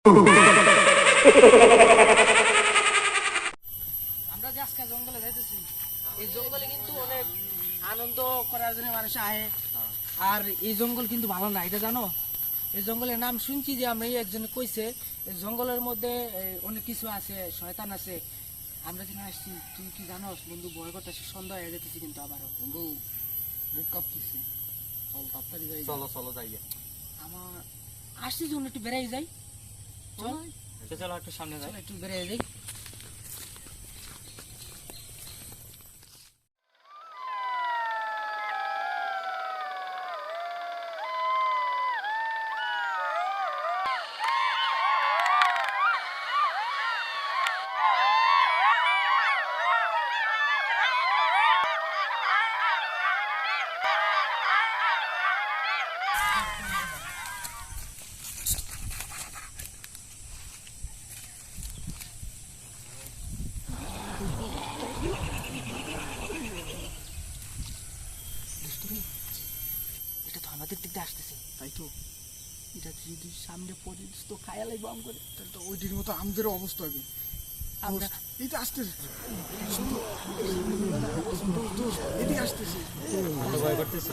আমরা যে আজকে জঙ্গলে যাইতেছি, এই জঙ্গলে কিন্তু অনেক আনন্দ করার জন্য মানুষ আহে। আর এই জঙ্গল কিন্তু ভালো না, এটা জানো? এই জঙ্গলের নাম শুনছি যে আমরা একজন কইছে এই জঙ্গলের মধ্যে অনেক কিছু আছে, শয়তান আছে। আমরা যেখানে আসছি, তুই কি জানোস বন্ধু? ভয় করতেছি, সন্ধ্যা হয়ে যেতেছি কিন্তু আবারও। বন্ধু বুক কাঁপতেছি, চল তাড়াতাড়ি যাই। চলো চলো যাই। আমার আসছি যখন একটু বেড়াই যাই, চল চলো একটু সামনে যাই। চল একটু বেড়াই যাই। এটা তো আমাদের দিক দিয়ে আসতেছে, তাই তো, এটা যদি সামনে পড়িস তো খায়া লাগবো আম করে। তাহলে তো ওইটির মতো আমাদেরও অবস্থা হবে। আমরা এই তো আসতেছে, এদিকে আসতেছে। ভয় করতেছি।